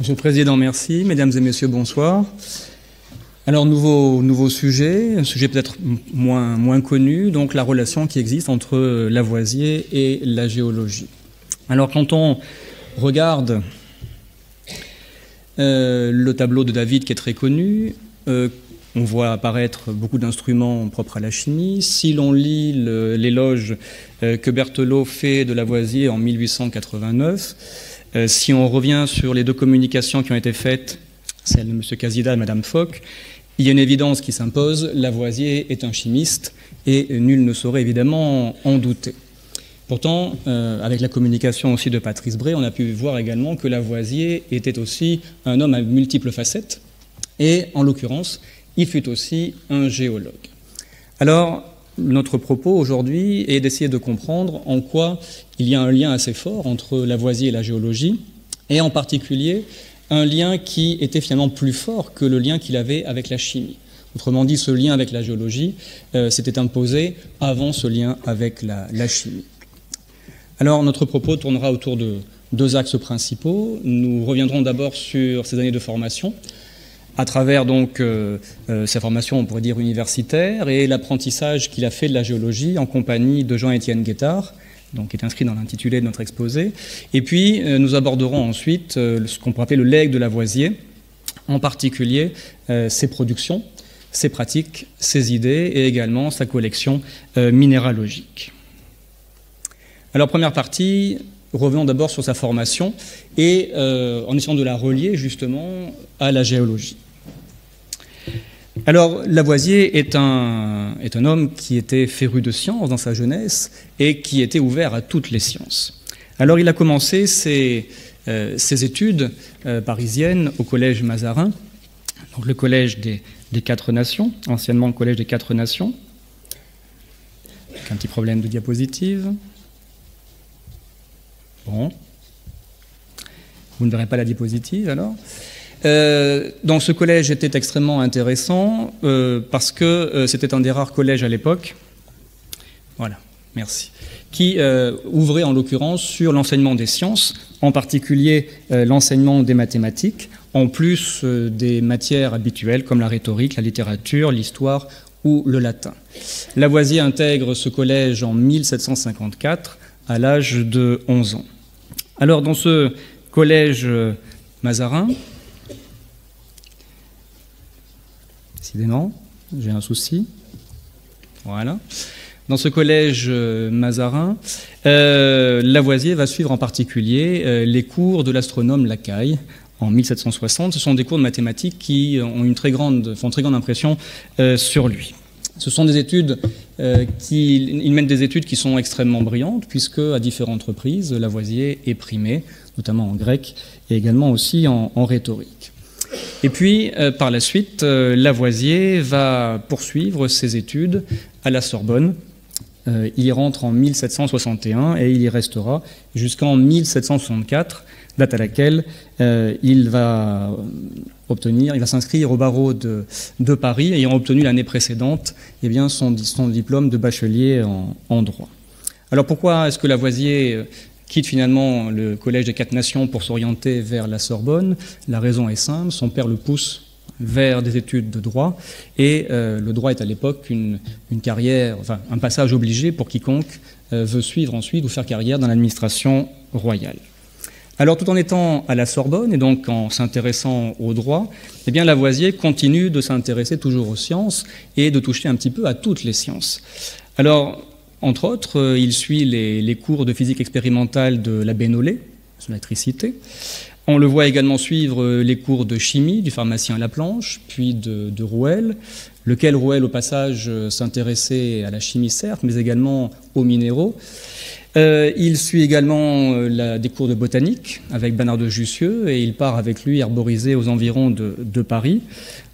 Monsieur le Président, merci. Mesdames et Messieurs, bonsoir. Alors, nouveau sujet, un sujet peut-être moins connu, donc la relation qui existe entre Lavoisier et la géologie. Alors, quand on regarde le tableau de David qui est très connu, on voit apparaître beaucoup d'instruments propres à la chimie. Si l'on lit l'éloge que Berthelot fait de Lavoisier en 1889, si on revient sur les deux communications qui ont été faites, celle de M. Casida et Mme Foch, il y a une évidence qui s'impose, Lavoisier est un chimiste et nul ne saurait évidemment en douter. Pourtant, avec la communication aussi de Patrice Bray, on a pu voir également que Lavoisier était aussi un homme à multiples facettes et, en l'occurrence, il fut aussi un géologue. Alors, notre propos aujourd'hui est d'essayer de comprendre en quoi il y a un lien assez fort entre Lavoisier et la géologie, et en particulier un lien qui était finalement plus fort que le lien qu'il avait avec la chimie. Autrement dit, ce lien avec la géologie s'était imposé avant ce lien avec la chimie. Alors, notre propos tournera autour de deux axes principaux. Nous reviendrons d'abord sur ses années de formation, à travers donc sa formation, on pourrait dire, universitaire, et l'apprentissage qu'il a fait de la géologie en compagnie de Jean-Étienne Guettard, donc qui est inscrit dans l'intitulé de notre exposé. Et puis, nous aborderons ensuite ce qu'on pourrait appeler le legs de Lavoisier, en particulier ses productions, ses pratiques, ses idées, et également sa collection minéralogique. Alors, première partie, revenons d'abord sur sa formation, et en essayant de la relier justement à la géologie. Alors, Lavoisier est un homme qui était féru de sciences dans sa jeunesse et qui était ouvert à toutes les sciences. Alors, il a commencé ses études parisiennes au collège Mazarin, donc le collège des Quatre Nations, anciennement le collège des Quatre Nations, avec un petit problème de diapositive. Bon. Vous ne verrez pas la diapositive alors. Donc ce collège était extrêmement intéressant parce que c'était un des rares collèges à l'époque, voilà, merci, qui ouvrait en l'occurrence sur l'enseignement des sciences, en particulier l'enseignement des mathématiques, en plus des matières habituelles comme la rhétorique, la littérature, l'histoire ou le latin. Lavoisier intègre ce collège en 1754 à l'âge de 11 ans. Alors dans ce collège Mazarin, décidément, j'ai un souci. Voilà. Dans ce collège Mazarin, Lavoisier va suivre en particulier les cours de l'astronome Lacaille en 1760. Ce sont des cours de mathématiques qui font une très grande impression sur lui. Ce sont des études il mène des études qui sont extrêmement brillantes, puisque à différentes reprises, Lavoisier est primé, notamment en grec et également aussi en rhétorique. Et puis, par la suite, Lavoisier va poursuivre ses études à la Sorbonne. Il y rentre en 1761 et il y restera jusqu'en 1764, date à laquelle il va s'inscrire au barreau de Paris, ayant obtenu l'année précédente son diplôme de bachelier en droit. Alors pourquoi est-ce que Lavoisier quitte finalement le collège des Quatre Nations pour s'orienter vers la Sorbonne? La raison est simple, son père le pousse vers des études de droit, et le droit est à l'époque une carrière, un passage obligé pour quiconque veut suivre ensuite ou faire carrière dans l'administration royale. Alors tout en étant à la Sorbonne et donc en s'intéressant au droit, Lavoisier continue de s'intéresser toujours aux sciences et de toucher un petit peu à toutes les sciences. Alors, entre autres, il suit les cours de physique expérimentale de l'abbé Nollet, sur l'électricité. On le voit également suivre les cours de chimie du pharmacien Laplanche, puis de Rouelle, lequel Rouelle, au passage, s'intéressait à la chimie, certes, mais également aux minéraux. Il suit également des cours de botanique avec Bernard de Jussieu, et il part avec lui herboriser aux environs de Paris.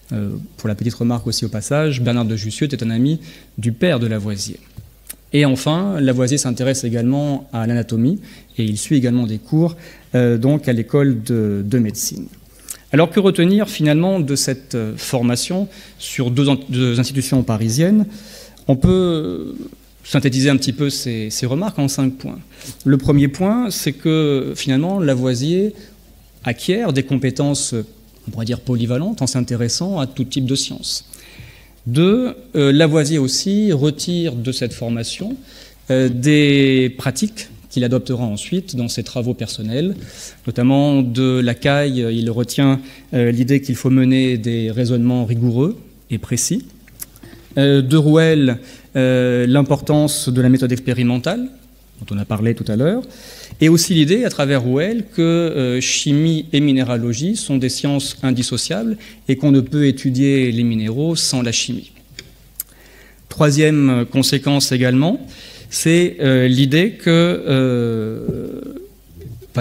Pour la petite remarque aussi au passage, Bernard de Jussieu était un ami du père de Lavoisier. Et enfin, Lavoisier s'intéresse également à l'anatomie, et il suit également des cours donc à l'école de médecine. Alors que retenir finalement de cette formation sur deux institutions parisiennes? On peut synthétiser un petit peu ces remarques en 5 points. Le premier point, c'est que finalement Lavoisier acquiert des compétences, on pourrait dire polyvalentes, en s'intéressant à tout type de sciences. 2, Lavoisier aussi retire de cette formation des pratiques qu'il adoptera ensuite dans ses travaux personnels, notamment de Lacaille. Il retient l'idée qu'il faut mener des raisonnements rigoureux et précis. De Rouelle, l'importance de la méthode expérimentale, dont on a parlé tout à l'heure, et aussi l'idée, à travers Rouelle, que chimie et minéralogie sont des sciences indissociables et qu'on ne peut étudier les minéraux sans la chimie. 3e conséquence également, c'est l'idée que...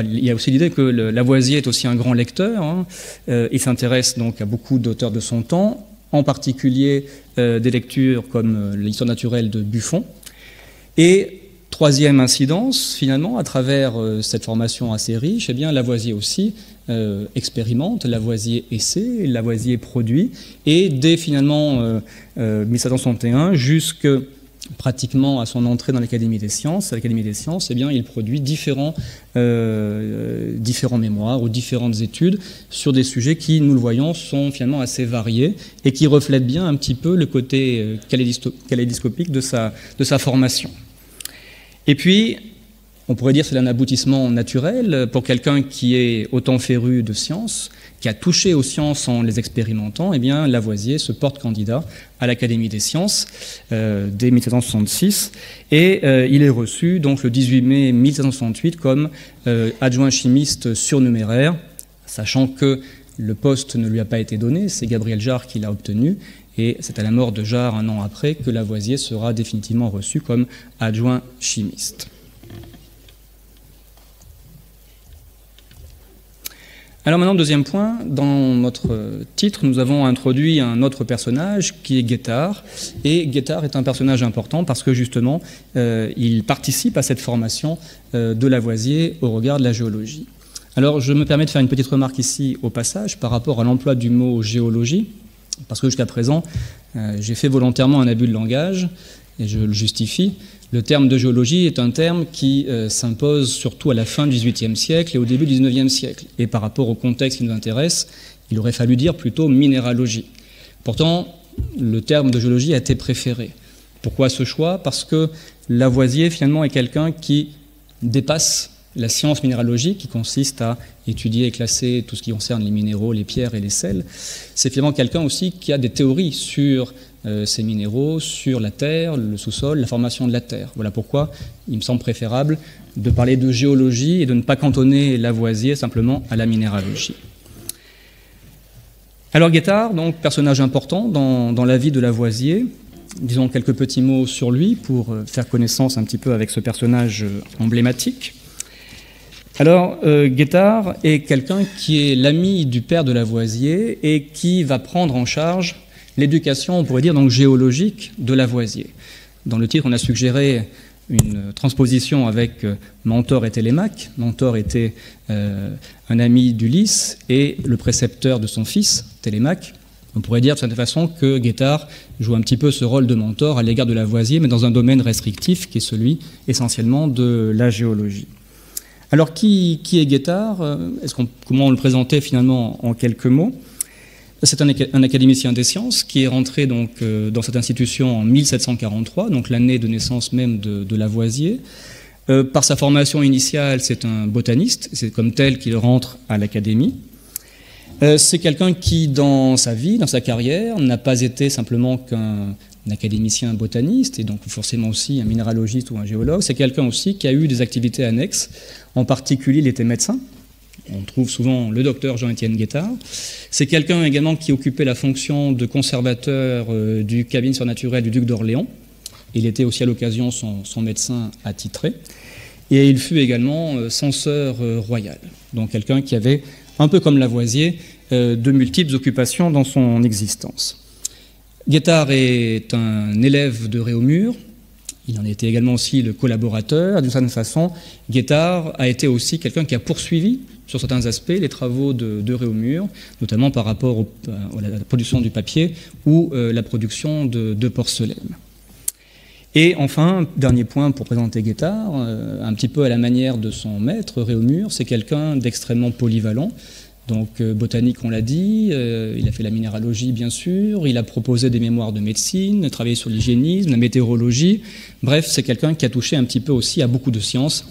il y a aussi l'idée que Lavoisier est aussi un grand lecteur. Hein. Il s'intéresse donc à beaucoup d'auteurs de son temps, en particulier des lectures comme l'histoire naturelle de Buffon. Et 3e incidence, finalement, à travers cette formation assez riche, eh bien, Lavoisier aussi expérimente, Lavoisier essaie, Lavoisier produit, et dès finalement 1761, jusque pratiquement à son entrée dans l'Académie des Sciences, eh bien, il produit différents mémoires ou différentes études sur des sujets qui, nous le voyons, sont finalement assez variés et qui reflètent bien un petit peu le côté kaléidoscopique de sa formation. Et puis, on pourrait dire que c'est un aboutissement naturel pour quelqu'un qui est autant féru de sciences, qui a touché aux sciences en les expérimentant. Eh bien, Lavoisier se porte candidat à l'Académie des Sciences dès 1766 et il est reçu donc le 18 mai 1768 comme adjoint chimiste surnuméraire, sachant que le poste ne lui a pas été donné, c'est Gabriel Jarre qui l'a obtenu. Et c'est à la mort de Jarre, un an après, que Lavoisier sera définitivement reçu comme adjoint chimiste. Alors maintenant, deuxième point, dans notre titre, nous avons introduit un autre personnage qui est Guettard. Et Guettard est un personnage important parce que justement, il participe à cette formation de Lavoisier au regard de la géologie. Alors je me permets de faire une petite remarque ici au passage par rapport à l'emploi du mot géologie. Parce que jusqu'à présent, j'ai fait volontairement un abus de langage, et je le justifie. Le terme de géologie est un terme qui s'impose surtout à la fin du XVIIIe siècle et au début du XIXe siècle. Et par rapport au contexte qui nous intéresse, il aurait fallu dire plutôt minéralogie. Pourtant, le terme de géologie a été préféré. Pourquoi ce choix? Parce que Lavoisier, finalement, est quelqu'un qui dépasse la science minéralogique, qui consiste à étudier et classer tout ce qui concerne les minéraux, les pierres et les sels. C'est finalement quelqu'un aussi qui a des théories sur ces minéraux, sur la terre, le sous-sol, la formation de la terre. Voilà pourquoi il me semble préférable de parler de géologie et de ne pas cantonner Lavoisier simplement à la minéralogie. Alors Guettard, donc personnage important dans la vie de Lavoisier. Disons quelques petits mots sur lui pour faire connaissance un petit peu avec ce personnage emblématique. Alors, Guettard est quelqu'un qui est l'ami du père de Lavoisier et qui va prendre en charge l'éducation, on pourrait dire, donc géologique de Lavoisier. Dans le titre, on a suggéré une transposition avec Mentor et Télémaque. Mentor était un ami d'Ulysse et le précepteur de son fils, Télémaque. On pourrait dire de cette façon que Guettard joue un petit peu ce rôle de mentor à l'égard de Lavoisier, mais dans un domaine restrictif qui est celui essentiellement de la géologie. Alors, qui est Guettard? Comment on le présentait finalement en quelques mots? C'est un académicien des sciences qui est rentré donc, dans cette institution en 1743, donc l'année de naissance même de Lavoisier. Par sa formation initiale, c'est un botaniste, c'est comme tel qu'il rentre à l'académie. C'est quelqu'un qui, dans sa vie, dans sa carrière, n'a pas été simplement qu'un académicien botaniste, et donc forcément aussi un minéralogiste ou un géologue. C'est quelqu'un aussi qui a eu des activités annexes. En particulier, il était médecin. On trouve souvent le docteur Jean-Étienne Guettard. C'est quelqu'un également qui occupait la fonction de conservateur du cabinet surnaturel du duc d'Orléans. Il était aussi à l'occasion son médecin attitré. Et il fut également censeur royal. Donc quelqu'un qui avait, un peu comme Lavoisier, de multiples occupations dans son existence. Guettard est un élève de Réaumur. Il en était également aussi le collaborateur. D'une certaine façon, Guettard a été aussi quelqu'un qui a poursuivi, sur certains aspects, les travaux de Réaumur, notamment par rapport à la production du papier ou la production de porcelaine. Et enfin, dernier point pour présenter Guettard, un petit peu à la manière de son maître, Réaumur, c'est quelqu'un d'extrêmement polyvalent. Donc botanique, on l'a dit, il a fait la minéralogie bien sûr, il a proposé des mémoires de médecine, travaillé sur l'hygiénisme, la météorologie. Bref, c'est quelqu'un qui a touché un petit peu aussi à beaucoup de sciences,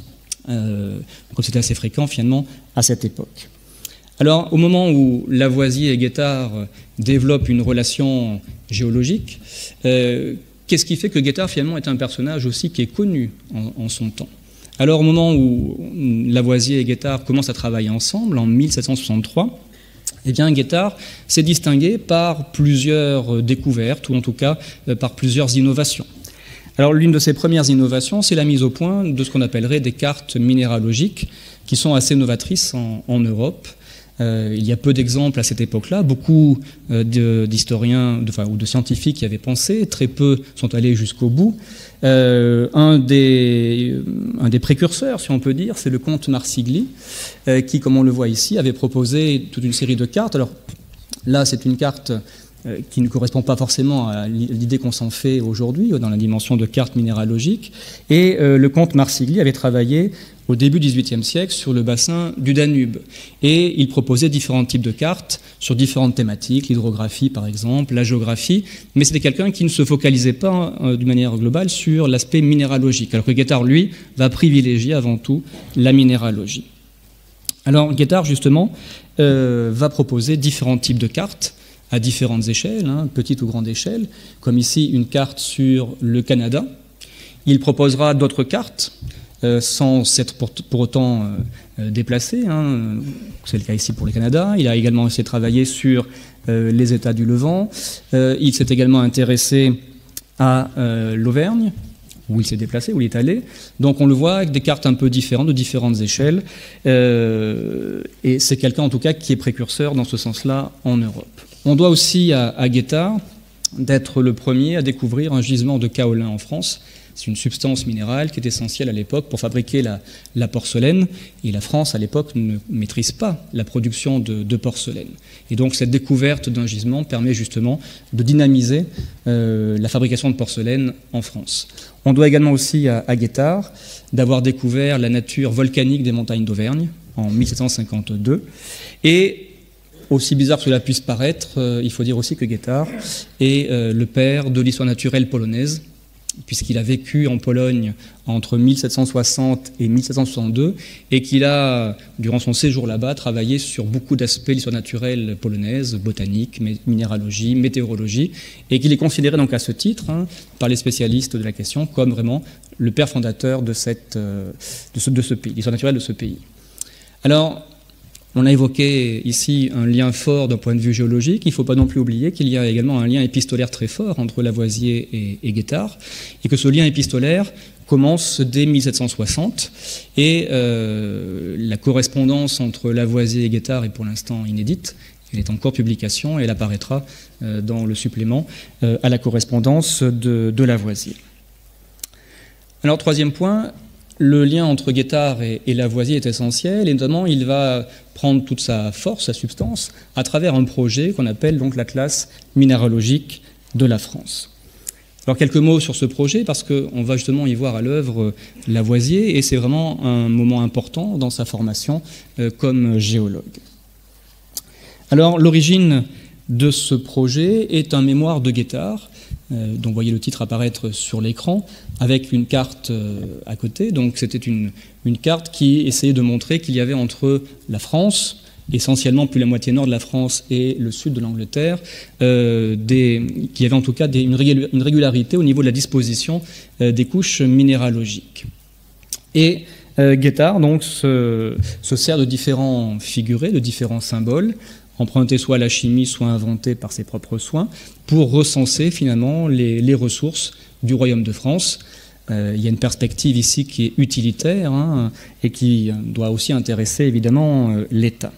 comme c'était assez fréquent finalement à cette époque. Alors au moment où Lavoisier et Guettard développent une relation géologique, qu'est-ce qui fait que Guettard finalement est un personnage aussi qui est connu en son temps? Alors au moment où Lavoisier et Guettard commencent à travailler ensemble, en 1763, eh bien Guettard s'est distingué par plusieurs découvertes, ou en tout cas par plusieurs innovations. Alors l'une de ses premières innovations, c'est la mise au point de ce qu'on appellerait des cartes minéralogiques, qui sont assez novatrices en Europe. Il y a peu d'exemples à cette époque-là. Beaucoup d'historiens ou de scientifiques y avaient pensé, très peu sont allés jusqu'au bout. Un des précurseurs, si on peut dire, c'est le comte Marsigli, qui, comme on le voit ici, avait proposé toute une série de cartes. Alors là, c'est une carte qui ne correspond pas forcément à l'idée qu'on s'en fait aujourd'hui, dans la dimension de carte minéralogique. Et le comte Marsigli avait travaillé au début du XVIIIe siècle sur le bassin du Danube. Et il proposait différents types de cartes sur différentes thématiques, l'hydrographie par exemple, la géographie, mais c'était quelqu'un qui ne se focalisait pas d'une manière globale sur l'aspect minéralogique, alors que Guettard, lui, va privilégier avant tout la minéralogie. Alors Guettard, justement, va proposer différents types de cartes à différentes échelles, petite ou grande échelle, comme ici une carte sur le Canada. Il proposera d'autres cartes, sans s'être pour autant déplacé. C'est le cas ici pour le Canada. Il a également essayé de travailler sur les États du Levant. Il s'est également intéressé à l'Auvergne, où il s'est déplacé, où il est allé. Donc on le voit avec des cartes un peu différentes, de différentes échelles. Et c'est quelqu'un en tout cas qui est précurseur dans ce sens-là en Europe. On doit aussi à Guettard d'être le premier à découvrir un gisement de kaolin en France. C'est une substance minérale qui est essentielle à l'époque pour fabriquer la porcelaine. Et la France, à l'époque, ne maîtrise pas la production de porcelaine. Et donc cette découverte d'un gisement permet justement de dynamiser la fabrication de porcelaine en France. On doit également aussi à Guettard d'avoir découvert la nature volcanique des montagnes d'Auvergne en 1752. Et aussi bizarre que cela puisse paraître, il faut dire aussi que Guettard est le père de l'histoire naturelle polonaise, puisqu'il a vécu en Pologne entre 1760 et 1762, et qu'il a, durant son séjour là-bas, travaillé sur beaucoup d'aspects de l'histoire naturelle polonaise, botanique, minéralogie, météorologie, et qu'il est considéré donc à ce titre, par les spécialistes de la question, comme vraiment le père fondateur de ce pays, l'histoire naturelle de ce pays. Alors, on a évoqué ici un lien fort d'un point de vue géologique. Il ne faut pas non plus oublier qu'il y a également un lien épistolaire très fort entre Lavoisier et Guettard, et que ce lien épistolaire commence dès 1760, et la correspondance entre Lavoisier et Guettard est pour l'instant inédite. Elle est en cours de publication et elle apparaîtra dans le supplément à la correspondance de Lavoisier. Alors, troisième point, le lien entre Guettard et Lavoisier est essentiel, et notamment il va prendre toute sa force, sa substance, à travers un projet qu'on appelle donc l'Atlas minéralogique de la France. Alors quelques mots sur ce projet, parce qu'on va justement y voir à l'œuvre Lavoisier, et c'est vraiment un moment important dans sa formation comme géologue. Alors l'origine de ce projet est un mémoire de Guettard, dont vous voyez le titre apparaître sur l'écran, avec une carte à côté. Donc c'était une carte qui essayait de montrer qu'il y avait entre la France, essentiellement plus la moitié nord de la France et le sud de l'Angleterre, qu'il y avait en tout cas une régularité au niveau de la disposition des couches minéralogiques. Et Guettard donc se sert de différents figurés, de différents symboles, empruntés soit à la chimie, soit inventés par ses propres soins, pour recenser finalement les ressources du royaume de France. Il y a une perspective ici qui est utilitaire et qui doit aussi intéresser évidemment l'État.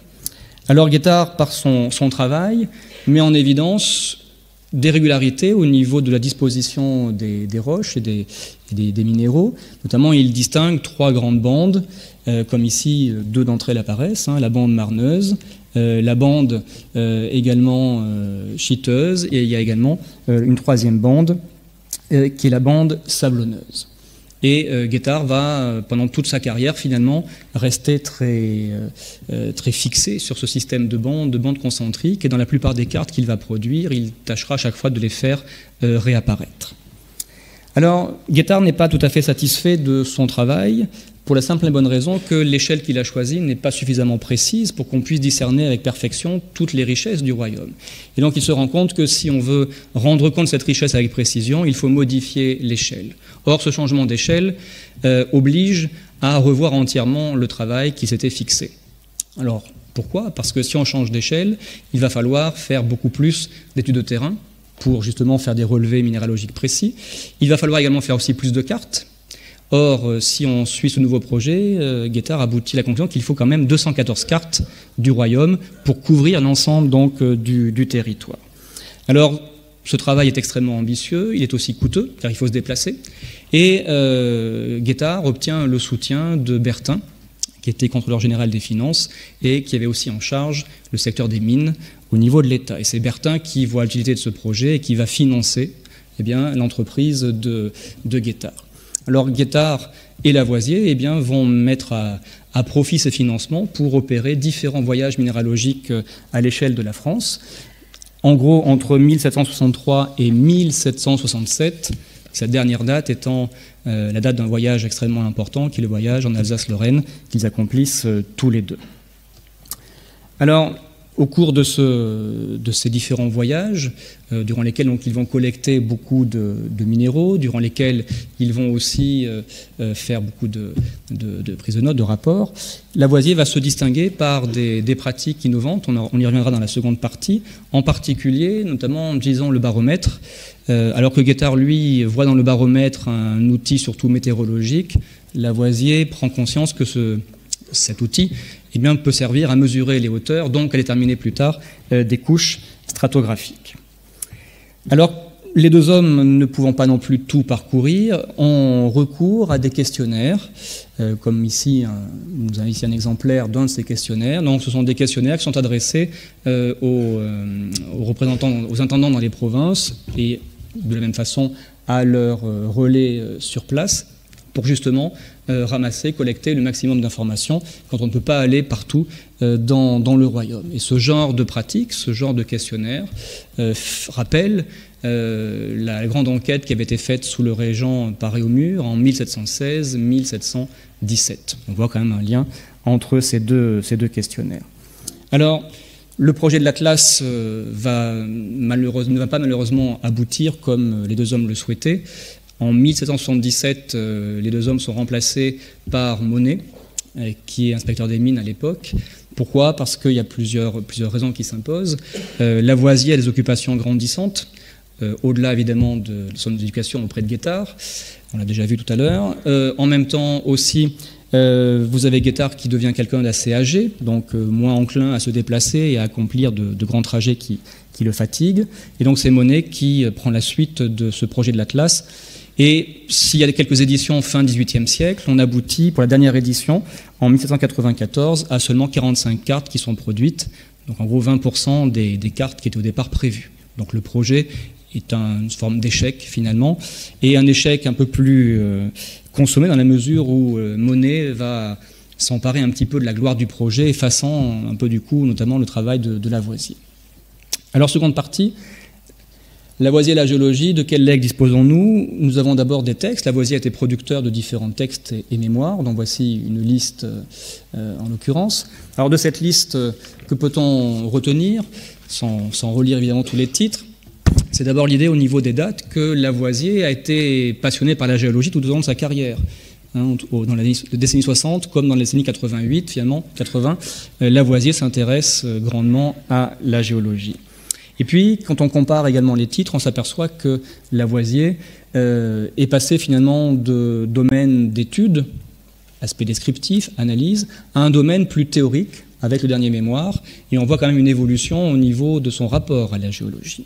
Alors Guettard, par son travail, met en évidence des régularités au niveau de la disposition des roches et des minéraux. Notamment, il distingue trois grandes bandes, comme ici, deux d'entre elles apparaissent, la bande marneuse, la bande également chiteuse, et il y a également une troisième bande qui est la bande sablonneuse. Et Guettard va, pendant toute sa carrière, finalement, rester très fixé sur ce système de bandes concentriques, et dans la plupart des cartes qu'il va produire, il tâchera à chaque fois de les faire réapparaître. Alors, Guettard n'est pas tout à fait satisfait de son travail, pour la simple et bonne raison que l'échelle qu'il a choisie n'est pas suffisamment précise pour qu'on puisse discerner avec perfection toutes les richesses du royaume. Et donc il se rend compte que si on veut rendre compte de cette richesse avec précision, il faut modifier l'échelle. Or, ce changement d'échelle oblige à revoir entièrement le travail qui s'était fixé. Alors, pourquoi ? Parce que si on change d'échelle, il va falloir faire beaucoup plus d'études de terrain pour justement faire des relevés minéralogiques précis. Il va falloir également faire aussi plus de cartes. Or, si on suit ce nouveau projet, Guettard aboutit à la conclusion qu'il faut quand même 214 cartes du royaume pour couvrir l'ensemble donc du territoire. Alors, ce travail est extrêmement ambitieux, il est aussi coûteux, car il faut se déplacer. Et Guettard obtient le soutien de Bertin, qui était contrôleur général des finances et qui avait aussi en charge le secteur des mines au niveau de l'État. Et c'est Bertin qui voit l'utilité de ce projet et qui va financer l'entreprise de Guettard. Alors Guettard et Lavoisier vont mettre à profit ces financements pour opérer différents voyages minéralogiques à l'échelle de la France. En gros, entre 1763 et 1767, cette dernière date étant la date d'un voyage extrêmement important, qui est le voyage en Alsace-Lorraine, qu'ils accomplissent tous les deux. Alors, au cours de ces différents voyages, durant lesquels donc, ils vont collecter beaucoup de minéraux, durant lesquels ils vont aussi faire beaucoup de prises de notes, de rapports, Lavoisier va se distinguer par des pratiques innovantes, on y reviendra dans la seconde partie, en particulier, notamment en utilisant le baromètre, alors que Guettard, lui, voit dans le baromètre un outil surtout météorologique, Lavoisier prend conscience que cet outil peut servir à mesurer les hauteurs, donc à déterminer plus tard des couches stratigraphiques. Alors, les deux hommes ne pouvant pas non plus tout parcourir, ont recours à des questionnaires, comme ici, nous avons ici un exemplaire d'un de ces questionnaires. Donc, ce sont des questionnaires qui sont adressés aux représentants, aux intendants dans les provinces, et de la même façon à leurs relais sur place, pour justement ramasser, collecter le maximum d'informations quand on ne peut pas aller partout dans le royaume. Et ce genre de pratique, ce genre de questionnaire rappelle la grande enquête qui avait été faite sous le régent Paris-Aumur en 1716-1717. On voit quand même un lien entre ces deux questionnaires. Alors, le projet de l'Atlas ne va pas malheureusement aboutir comme les deux hommes le souhaitaient. En 1777, les deux hommes sont remplacés par Monet, qui est inspecteur des mines à l'époque. Pourquoi ? Parce qu'il y a plusieurs raisons qui s'imposent. Lavoisier a des occupations grandissantes, au-delà évidemment de son éducation auprès de Guettard, on l'a déjà vu tout à l'heure. En même temps aussi, vous avez Guettard qui devient quelqu'un d'assez âgé, donc moins enclin à se déplacer et à accomplir de grands trajets qui le fatiguent. Et donc c'est Monet qui prend la suite de ce projet de l'Atlas. Et s'il y a quelques éditions fin XVIIIe siècle, on aboutit pour la dernière édition, en 1794, à seulement 45 cartes qui sont produites, donc en gros 20% des cartes qui étaient au départ prévues. Donc le projet est une forme d'échec finalement, et un échec un peu plus consommé dans la mesure où Monet va s'emparer un petit peu de la gloire du projet, effaçant un peu du coup notamment le travail de Lavoisier. Alors seconde partie, Lavoisier et la géologie, de quels legs disposons-nous ? Nous avons d'abord des textes. Lavoisier a été producteur de différents textes et mémoires, dont voici une liste en l'occurrence. Alors de cette liste, que peut-on retenir, sans relire évidemment tous les titres ? C'est d'abord l'idée au niveau des dates que Lavoisier a été passionné par la géologie tout au long de sa carrière. Dans la décennie 60, comme dans les décennies 88, finalement, 80, Lavoisier s'intéresse grandement à la géologie. Et puis, quand on compare également les titres, on s'aperçoit que Lavoisier est passé finalement de domaine d'études, aspect descriptif, analyse, à un domaine plus théorique, avec le dernier mémoire, et on voit quand même une évolution au niveau de son rapport à la géologie.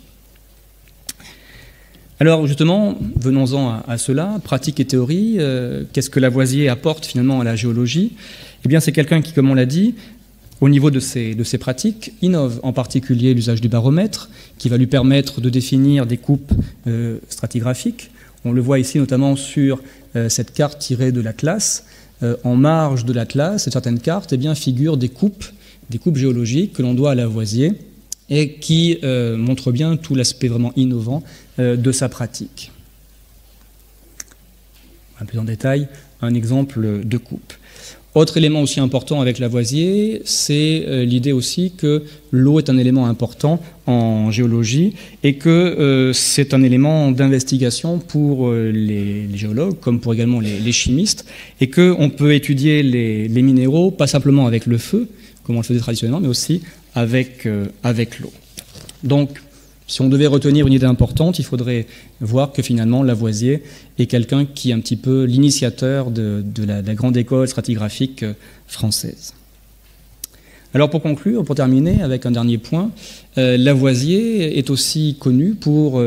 Alors justement, venons-en à cela, pratique et théorie, qu'est-ce que Lavoisier apporte finalement à la géologie ? Eh bien, c'est quelqu'un qui, comme on l'a dit, au niveau de ses pratiques, innove en particulier l'usage du baromètre, qui va lui permettre de définir des coupes stratigraphiques. On le voit ici notamment sur cette carte tirée de l'Atlas. En marge de l'Atlas, certaines cartes eh bien, figurent des coupes géologiques que l'on doit à Lavoisier et qui montrent bien tout l'aspect vraiment innovant de sa pratique. Un peu en détail, un exemple de coupe. Autre élément aussi important avec Lavoisier, c'est l'idée aussi que l'eau est un élément important en géologie et que c'est un élément d'investigation pour les géologues comme pour également les chimistes et qu'on peut étudier les minéraux pas simplement avec le feu, comme on le faisait traditionnellement, mais aussi avec l'eau. Donc, si on devait retenir une idée importante, il faudrait voir que finalement Lavoisier est quelqu'un qui est un petit peu l'initiateur de la grande école stratigraphique française. Alors pour conclure, pour terminer avec un dernier point, Lavoisier est aussi connu pour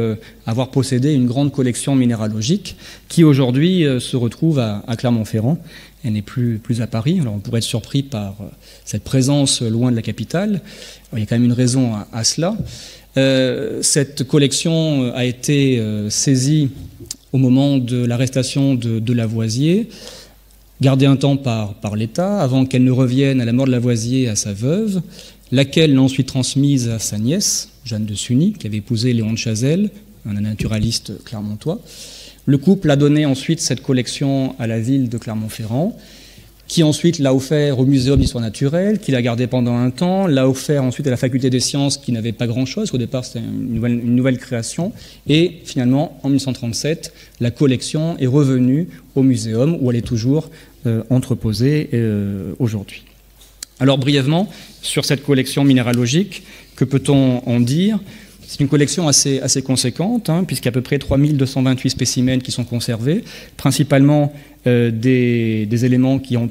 avoir possédé une grande collection minéralogique qui aujourd'hui se retrouve à Clermont-Ferrand. Elle n'est plus à Paris. Alors on pourrait être surpris par cette présence loin de la capitale. Alors, il y a quand même une raison à cela. Cette collection a été saisie au moment de l'arrestation de Lavoisier, gardée un temps par l'État, avant qu'elle ne revienne à la mort de Lavoisier à sa veuve, laquelle l'a ensuite transmise à sa nièce, Jeanne de Sully, qui avait épousé Léon de Chazelles, un naturaliste clermontois. Le couple a donné ensuite cette collection à la ville de Clermont-Ferrand, qui ensuite l'a offert au Muséum d'histoire naturelle, qui l'a gardé pendant un temps, l'a offert ensuite à la Faculté des sciences, qui n'avait pas grand-chose, au départ c'était une nouvelle création, et finalement, en 1937, la collection est revenue au Muséum, où elle est toujours entreposée aujourd'hui. Alors brièvement, sur cette collection minéralogique, que peut-on en dire ? C'est une collection assez conséquente, puisqu'il y a à peu près 3228 spécimens qui sont conservés, principalement des éléments qui ont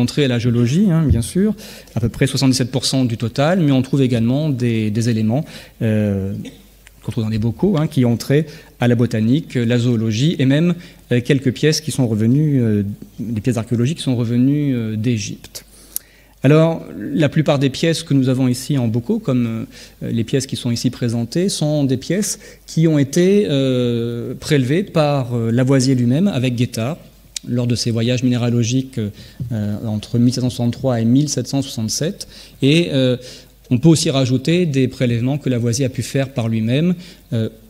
trait à la géologie, bien sûr, à peu près 77% du total, mais on trouve également des éléments qu'on trouve dans des bocaux, qui ont trait à la botanique, la zoologie, et même quelques pièces qui sont revenues, des pièces archéologiques qui sont revenues d'Égypte. Alors, la plupart des pièces que nous avons ici en bocaux, comme les pièces qui sont ici présentées, sont des pièces qui ont été prélevées par Lavoisier lui-même avec Guettard lors de ses voyages minéralogiques entre 1763 et 1767. Et on peut aussi rajouter des prélèvements que Lavoisier a pu faire par lui-même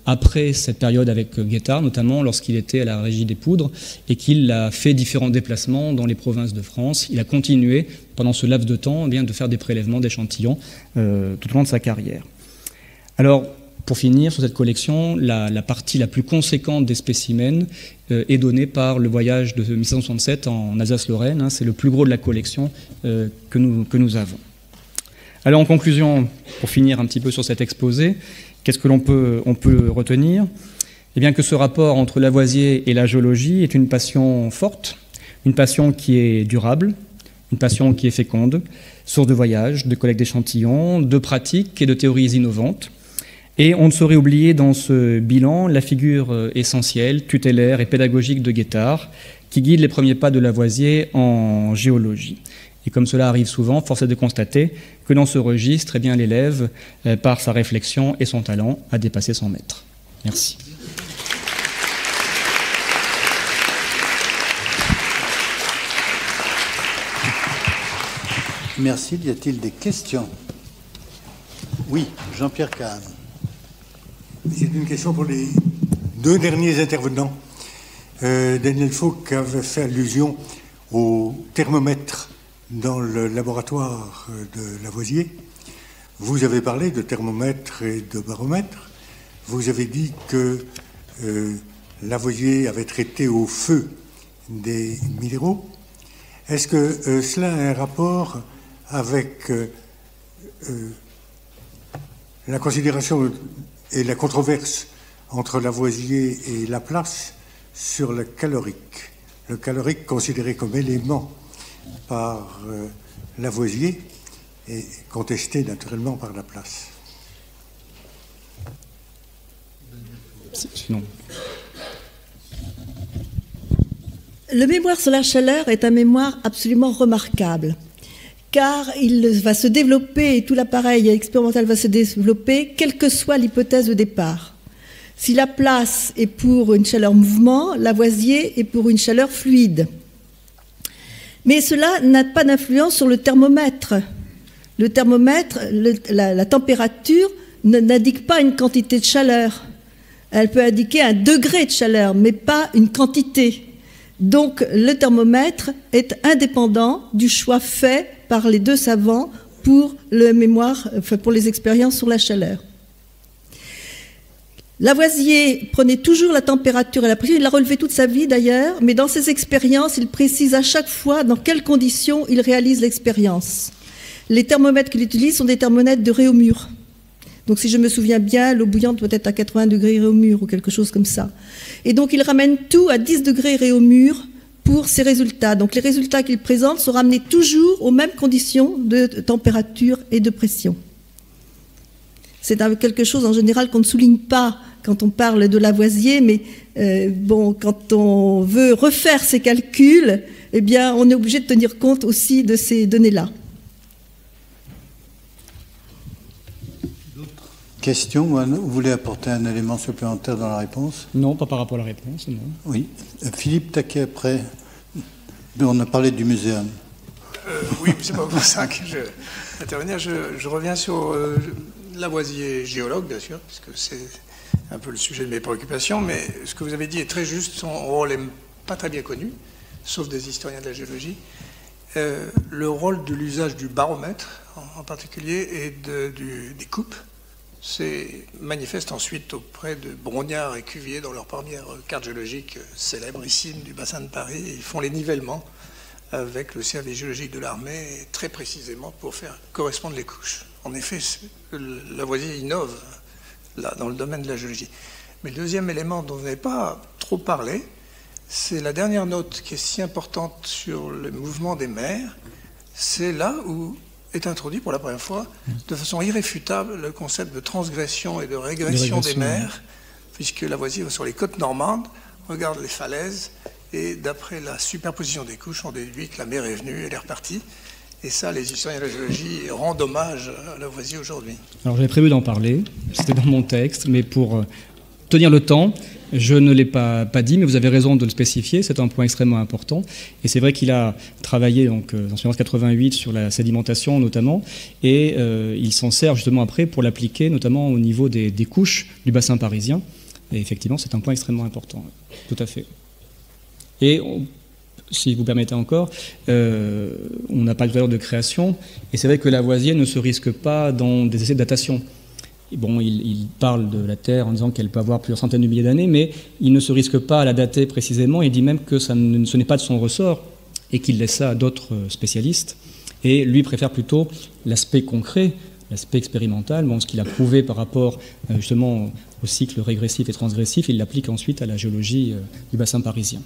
après cette période avec Guettard, notamment lorsqu'il était à la Régie des Poudres et qu'il a fait différents déplacements dans les provinces de France. Il a continué pendant ce laps de temps de faire des prélèvements d'échantillons tout au long de sa carrière. Alors, pour finir sur cette collection, la partie la plus conséquente des spécimens est donnée par le voyage de 1767 en Alsace-Lorraine. C'est le plus gros de la collection que nous avons. Alors en conclusion, pour finir un petit peu sur cet exposé, qu'est-ce que l'on peut retenir ? Eh bien que ce rapport entre Lavoisier et la géologie est une passion forte, une passion qui est durable, une passion qui est féconde, source de voyages, de collecte d'échantillons, de pratiques et de théories innovantes. Et on ne saurait oublier dans ce bilan la figure essentielle, tutélaire et pédagogique de Guettard, qui guide les premiers pas de Lavoisier en géologie. Et comme cela arrive souvent, force est de constater que dans ce registre, l'élève, par sa réflexion et son talent, a dépassé son maître. Merci. Merci. Y a-t-il des questions? Oui, Jean-Pierre Kahn. C'est une question pour les deux derniers intervenants. Daniel Fauque avait fait allusion au thermomètre dans le laboratoire de Lavoisier. Vous avez parlé de thermomètre et de baromètre. Vous avez dit que Lavoisier avait traité au feu des minéraux. Est-ce que cela a un rapport avec la considération et la controverse entre Lavoisier et Laplace sur le calorique considéré comme élément par Lavoisier et contesté naturellement par Laplace? Non. Le mémoire sur la chaleur est un mémoire absolument remarquable, car il va se développer et tout l'appareil expérimental va se développer, quelle que soit l'hypothèse de départ. Si la place est pour une chaleur mouvement, Lavoisier est pour une chaleur fluide. Mais cela n'a pas d'influence sur le thermomètre. Le thermomètre, la température n'indique pas une quantité de chaleur. Elle peut indiquer un degré de chaleur, mais pas une quantité. Donc le thermomètre est indépendant du choix fait par les deux savants pour pour les expériences sur la chaleur. Lavoisier prenait toujours la température et la pression, il l'a relevé toute sa vie d'ailleurs, mais dans ses expériences, il précise à chaque fois dans quelles conditions il réalise l'expérience. Les thermomètres qu'il utilise sont des thermomètres de Réaumur. Donc si je me souviens bien, l'eau bouillante doit être à 80 degrés Réaumur ou quelque chose comme ça. Et donc il ramène tout à 10 degrés Réaumur pour ses résultats. Donc les résultats qu'il présente sont ramenés toujours aux mêmes conditions de température et de pression. C'est quelque chose en général qu'on ne souligne pas quand on parle de Lavoisier, mais quand on veut refaire ces calculs, eh bien, on est obligé de tenir compte aussi de ces données-là. Question, vous voulez apporter un élément supplémentaire dans la réponse? Non, pas par rapport à la réponse, non. Oui. Philippe Taquet, après. On a parlé du muséum. Oui, c'est pas pour ça que je vais intervenir. Je reviens sur Lavoisier, géologue, bien sûr, puisque c'est un peu le sujet de mes préoccupations, mais ce que vous avez dit est très juste. Son rôle n'est pas très bien connu, sauf des historiens de la géologie. Le rôle de l'usage du baromètre, en particulier, et des coupes, c'est manifeste ensuite auprès de Brognard et Cuvier dans leur première carte géologique célébrissime du bassin de Paris. Ils font les nivellements avec le service géologique de l'armée, très précisément pour faire correspondre les couches. En effet, Lavoisier innove là, dans le domaine de la géologie. Mais le deuxième élément dont vous n'avez pas trop parlé, c'est la dernière note qui est si importante sur le mouvement des mers. C'est là où est introduit pour la première fois, de façon irréfutable, le concept de transgression et de régression des mers, puisque Lavoisier va sur les côtes normandes, regarde les falaises, et d'après la superposition des couches, on déduit que la mer est venue, elle est repartie. Et ça, les historiens de la géologie rendent hommage à Lavoisier aujourd'hui. Alors j'avais prévu d'en parler, c'était dans mon texte, mais pour tenir le temps, je ne l'ai pas dit, mais vous avez raison de le spécifier, c'est un point extrêmement important. Et c'est vrai qu'il a travaillé donc, en 1988 sur la sédimentation notamment, et il s'en sert justement après pour l'appliquer notamment au niveau des couches du bassin parisien. Et effectivement, c'est un point extrêmement important, tout à fait. Et si vous permettez encore, on n'a pas de valeur de création, et c'est vrai que Lavoisier ne se risque pas dans des essais de datation. Bon, il parle de la Terre en disant qu'elle peut avoir plusieurs centaines de milliers d'années, mais il ne se risque pas à la dater précisément. Il dit même que ce n'est pas de son ressort et qu'il laisse ça à d'autres spécialistes. Et lui préfère plutôt l'aspect concret, l'aspect expérimental. Bon, ce qu'il a prouvé par rapport justement au cycle régressif et transgressif, il l'applique ensuite à la géologie du bassin parisien.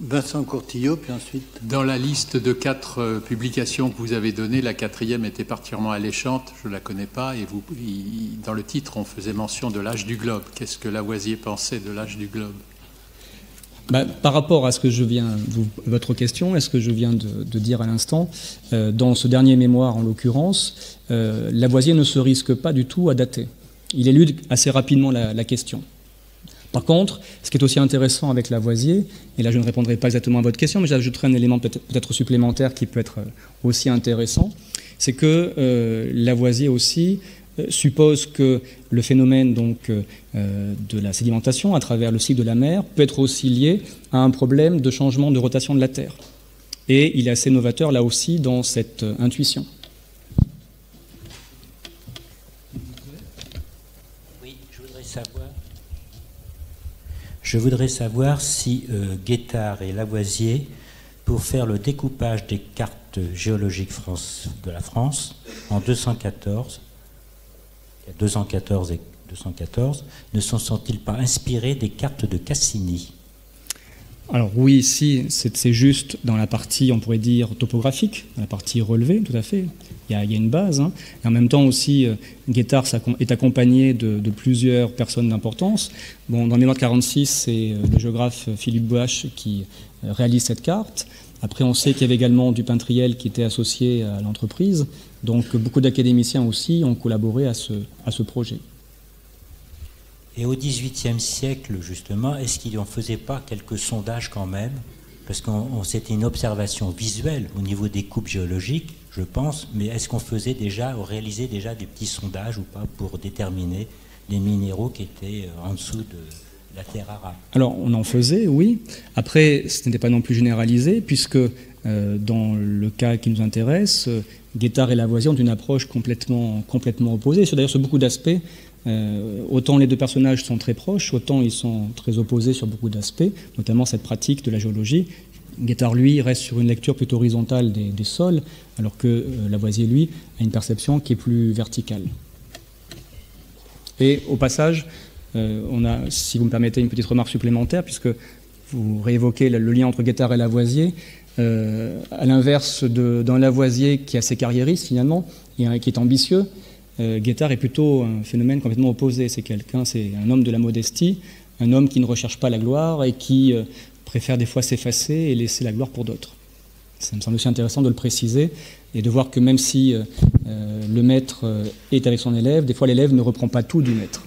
Vincent Courtillot, puis ensuite... Dans la liste de 4 publications que vous avez données, la 4e était particulièrement alléchante, je ne la connais pas, et dans le titre, on faisait mention de l'âge du globe. Qu'est-ce que Lavoisier pensait de l'âge du globe? Par rapport à ce que je viens, votre question, est-ce que je viens de dire à l'instant, dans ce dernier mémoire en l'occurrence, Lavoisier ne se risque pas du tout à dater. Il élude assez rapidement la question. Par contre, ce qui est aussi intéressant avec Lavoisier, et là je ne répondrai pas exactement à votre question, mais j'ajouterai un élément peut-être supplémentaire qui peut être aussi intéressant, c'est que Lavoisier aussi suppose que le phénomène donc, de la sédimentation à travers le cycle de la mer peut être aussi lié à un problème de changement de rotation de la Terre. Et il est assez novateur là aussi dans cette intuition. Oui, je voudrais savoir si Guettard et Lavoisier, pour faire le découpage des cartes géologiques de la France en 214, il y a 214 et 214, ne sont-ils pas inspirés des cartes de Cassini? Alors oui, ici, c'est juste dans la partie, on pourrait dire, topographique, dans la partie relevée, tout à fait. Il y a une base. Hein. Et en même temps aussi, Guettard est accompagné de plusieurs personnes d'importance. Bon, dans le mémoire de 46, c'est le géographe Philippe Boache qui réalise cette carte. Après, on sait qu'il y avait également Dupin-Triel qui était associé à l'entreprise. Donc beaucoup d'académiciens aussi ont collaboré à ce projet. Et au XVIIIe siècle, justement, est-ce qu'il n'en faisait pas quelques sondages quand même? Parce que c'était une observation visuelle au niveau des coupes géologiques, je pense, mais est-ce qu'on réalisait déjà des petits sondages ou pas pour déterminer les minéraux qui étaient en dessous de la terre arabe? Alors, on en faisait, oui. Après, ce n'était pas non plus généralisé, puisque dans le cas qui nous intéresse, Guettard et Lavoisier ont une approche complètement opposée. D'ailleurs, sur beaucoup d'aspects, autant les deux personnages sont très proches, autant ils sont très opposés sur beaucoup d'aspects, notamment cette pratique de la géologie. Guettard, lui, reste sur une lecture plutôt horizontale des sols, alors que Lavoisier, lui, a une perception qui est plus verticale. Et au passage, on a, si vous me permettez, une petite remarque supplémentaire, puisque vous réévoquez le lien entre Guettard et Lavoisier. À l'inverse d'un Lavoisier qui est assez carriériste, finalement, et qui est ambitieux, Guettard est plutôt un phénomène complètement opposé. C'est un homme de la modestie, un homme qui ne recherche pas la gloire et qui préfère des fois s'effacer et laisser la gloire pour d'autres. Ça me semble aussi intéressant de le préciser et de voir que même si le maître est avec son élève, des fois l'élève ne reprend pas tout du maître.